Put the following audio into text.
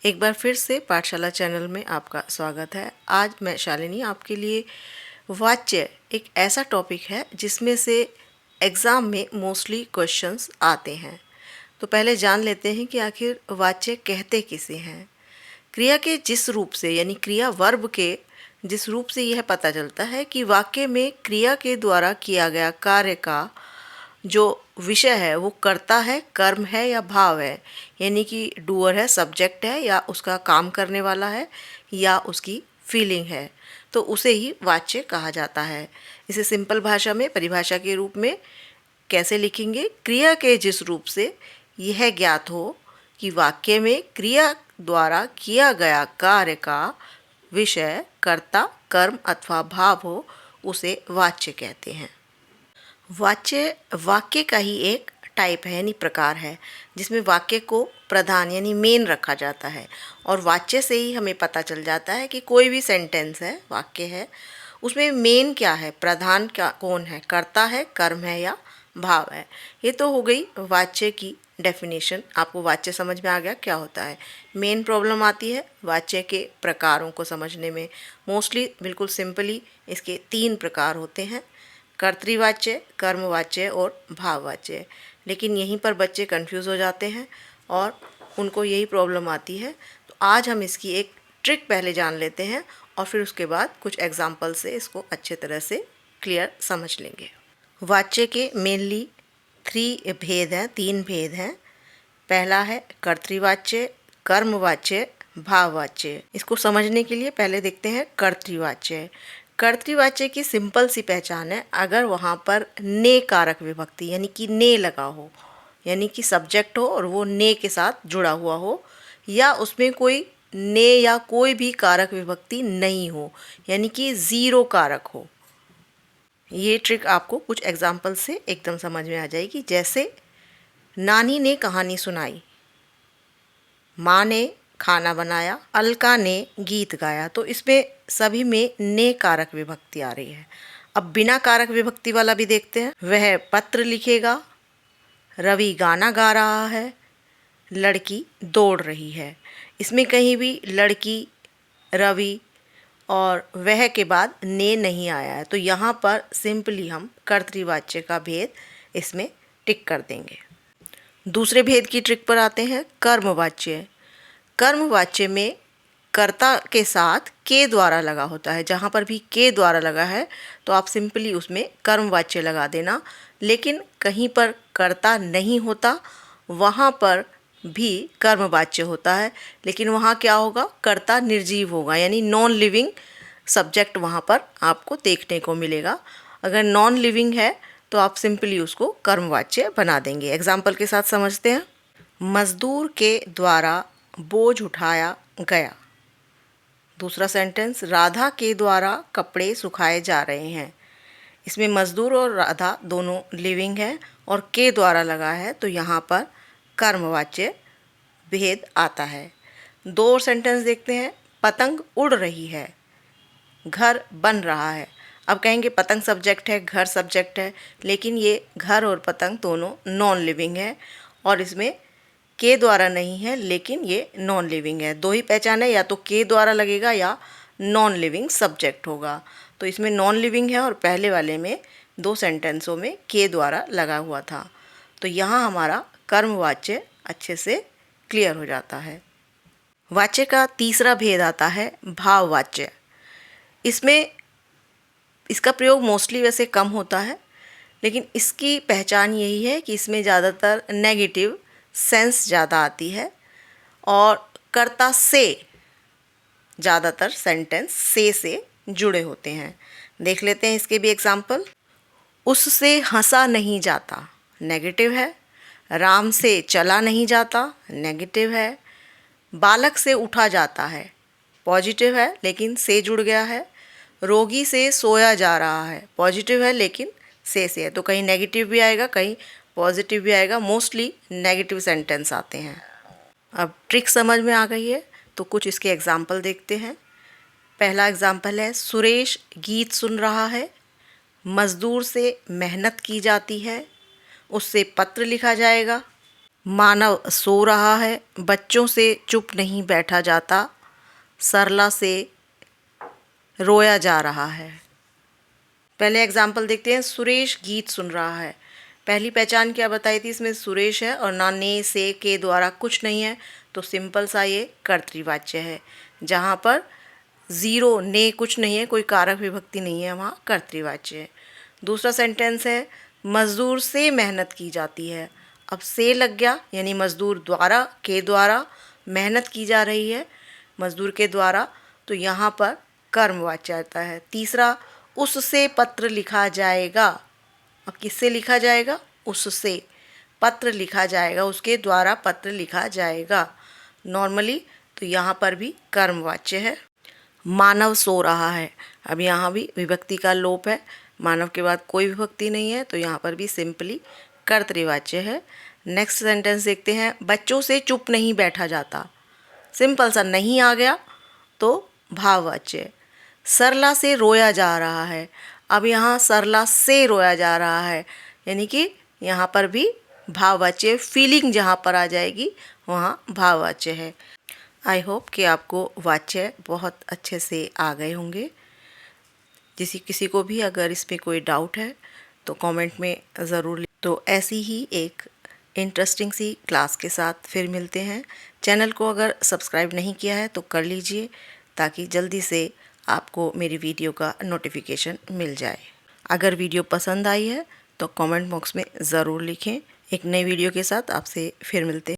एक बार फिर से पाठशाला चैनल में आपका स्वागत है। आज मैं शालिनी आपके लिए वाच्य एक ऐसा टॉपिक है जिसमें से एग्ज़ाम में मोस्टली क्वेश्चंस आते हैं। तो पहले जान लेते हैं कि आखिर वाच्य कहते किसे हैं। क्रिया के जिस रूप से यानी क्रिया वर्ब के जिस रूप से यह पता चलता है कि वाक्य में क्रिया के द्वारा किया गया कार्य का जो विषय है वो कर्ता है, कर्म है या भाव है, यानी कि डूअर है, सब्जेक्ट है या उसका काम करने वाला है या उसकी फीलिंग है, तो उसे ही वाच्य कहा जाता है। इसे सिंपल भाषा में परिभाषा के रूप में कैसे लिखेंगे? क्रिया के जिस रूप से यह ज्ञात हो कि वाक्य में क्रिया द्वारा किया गया कार्य का विषय कर्ता, कर्म अथवा भाव हो, उसे वाच्य कहते हैं। वाच्य वाक्य का ही एक टाइप है यानी प्रकार है जिसमें वाक्य को प्रधान यानी मेन रखा जाता है और वाच्य से ही हमें पता चल जाता है कि कोई भी सेंटेंस है, वाक्य है, उसमें मेन क्या है, प्रधान क्या कौन है, कर्ता है, कर्म है या भाव है। ये तो हो गई वाच्य की डेफिनेशन। आपको वाच्य समझ में आ गया क्या होता है। मेन प्रॉब्लम आती है वाच्य के प्रकारों को समझने में। मोस्टली बिल्कुल सिंपली इसके 3 प्रकार होते हैं: कर्तृवाच्य, कर्मवाच्य और भाववाच्य। लेकिन यहीं पर बच्चे कंफ्यूज हो जाते हैं और उनको यही प्रॉब्लम आती है। तो आज हम इसकी एक ट्रिक पहले जान लेते हैं और फिर उसके बाद कुछ एग्जाम्पल से इसको अच्छे तरह से क्लियर समझ लेंगे। वाच्य के मेनली 3 भेद हैं, 3 भेद हैं। पहला है कर्तृवाच्य, कर्मवाच्य, भाववाच्य। इसको समझने के लिए पहले देखते हैं कर्तृवाच्य। कर्तृवाच्य की सिंपल सी पहचान है, अगर वहाँ पर ने कारक विभक्ति यानी कि ने लगा हो, यानी कि सब्जेक्ट हो और वो ने के साथ जुड़ा हुआ हो, या उसमें कोई ने या कोई भी कारक विभक्ति नहीं हो, यानी कि ज़ीरो कारक हो। ये ट्रिक आपको कुछ एग्जाम्पल से एकदम समझ में आ जाएगी। जैसे नानी ने कहानी सुनाई, माँ ने खाना बनाया, अलका ने गीत गाया। तो इसमें सभी में ने कारक विभक्ति आ रही है। अब बिना कारक विभक्ति वाला भी देखते हैं। वह पत्र लिखेगा, रवि गाना गा रहा है, लड़की दौड़ रही है। इसमें कहीं भी लड़की, रवि और वह के बाद ने नहीं आया है, तो यहाँ पर सिंपली हम कर्तृवाच्य का भेद इसमें टिक कर देंगे। दूसरे भेद की ट्रिक पर आते हैं, कर्मवाच्य। कर्मवाच्य में कर्ता के साथ के द्वारा लगा होता है। जहाँ पर भी के द्वारा लगा है तो आप सिंपली उसमें कर्मवाच्य लगा देना। लेकिन कहीं पर कर्ता नहीं होता, वहाँ पर भी कर्मवाच्य होता है, लेकिन वहाँ क्या होगा, कर्ता निर्जीव होगा, यानी नॉन लिविंग सब्जेक्ट वहाँ पर आपको देखने को मिलेगा। अगर नॉन लिविंग है तो आप सिंपली उसको कर्मवाच्य बना देंगे। एग्जाम्पल के साथ समझते हैं। मजदूर के द्वारा बोझ उठाया गया। दूसरा सेंटेंस, राधा के द्वारा कपड़े सुखाए जा रहे हैं। इसमें मजदूर और राधा दोनों लिविंग है और के द्वारा लगा है, तो यहाँ पर कर्मवाच्य भेद आता है। 2 और सेंटेंस देखते हैं। पतंग उड़ रही है, घर बन रहा है। अब कहेंगे पतंग सब्जेक्ट है, घर सब्जेक्ट है, लेकिन ये घर और पतंग दोनों नॉन लिविंग है और इसमें के द्वारा नहीं है, लेकिन ये नॉन लिविंग है। 2 ही पहचान है, या तो के द्वारा लगेगा या नॉन लिविंग सब्जेक्ट होगा। तो इसमें नॉन लिविंग है और पहले वाले में 2 सेंटेंसों में के द्वारा लगा हुआ था। तो यहाँ हमारा कर्मवाच्य अच्छे से क्लियर हो जाता है। वाच्य का तीसरा भेद आता है भाववाच्य। इसमें इसका प्रयोग मोस्टली वैसे कम होता है, लेकिन इसकी पहचान यही है कि इसमें ज़्यादातर नेगेटिव सेंस ज़्यादा आती है और कर्ता से ज़्यादातर सेंटेंस से जुड़े होते हैं। देख लेते हैं इसके भी एग्जाम्पल। उससे हंसा नहीं जाता, नेगेटिव है। राम से चला नहीं जाता, नेगेटिव है। बालक से उठा जाता है, पॉजिटिव है लेकिन से जुड़ गया है। रोगी से सोया जा रहा है, पॉजिटिव है लेकिन से है, तो कहीं नेगेटिव भी आएगा, कहीं पॉजिटिव भी आएगा। मोस्टली नेगेटिव सेंटेंस आते हैं। अब ट्रिक समझ में आ गई है तो कुछ इसके एग्जाम्पल देखते हैं। पहला एग्जाम्पल है, सुरेश गीत सुन रहा है, मज़दूर से मेहनत की जाती है, उससे पत्र लिखा जाएगा, मानव सो रहा है, बच्चों से चुप नहीं बैठा जाता, सरला से रोया जा रहा है। पहले एग्जाम्पल देखते हैं। सुरेश गीत सुन रहा है। पहली पहचान क्या बताई थी इसमें? सुरेश है और ना ने से के द्वारा कुछ नहीं है, तो सिंपल सा ये कर्तृवाच्य है। जहाँ पर ज़ीरो ने कुछ नहीं है, कोई कारक विभक्ति नहीं है, वहाँ कर्तृवाच्य है। दूसरा सेंटेंस है मज़दूर से मेहनत की जाती है। अब से लग गया, यानी मज़दूर द्वारा, के द्वारा मेहनत की जा रही है, मज़दूर के द्वारा, तो यहाँ पर कर्मवाच्य आता है। तीसरा उससे पत्र लिखा जाएगा। अब किससे लिखा जाएगा? उससे पत्र लिखा जाएगा, उसके द्वारा पत्र लिखा जाएगा नॉर्मली, तो यहाँ पर भी कर्मवाच्य है। मानव सो रहा है। अब यहाँ भी विभक्ति का लोप है, मानव के बाद कोई विभक्ति नहीं है, तो यहाँ पर भी सिंपली कर्तृवाच्य है। नेक्स्ट सेंटेंस देखते हैं। बच्चों से चुप नहीं बैठा जाता। सिंपल सा नहीं आ गया तो भाववाच्य। सरला से रोया जा रहा है। अब यहाँ सरला से रोया जा रहा है, यानी कि यहाँ पर भी भाववाच्य, फीलिंग जहाँ पर आ जाएगी वहाँ भाववाच्य है। आई होप कि आपको वाच्य बहुत अच्छे से आ गए होंगे। किसी को भी अगर इसमें कोई डाउट है तो कमेंट में ज़रूर। तो ऐसी ही एक इंटरेस्टिंग सी क्लास के साथ फिर मिलते हैं। चैनल को अगर सब्सक्राइब नहीं किया है तो कर लीजिए, ताकि जल्दी से आपको मेरी वीडियो का नोटिफिकेशन मिल जाए। अगर वीडियो पसंद आई है तो कमेंट बॉक्स में ज़रूर लिखें। एक नई वीडियो के साथ आपसे फिर मिलते हैं।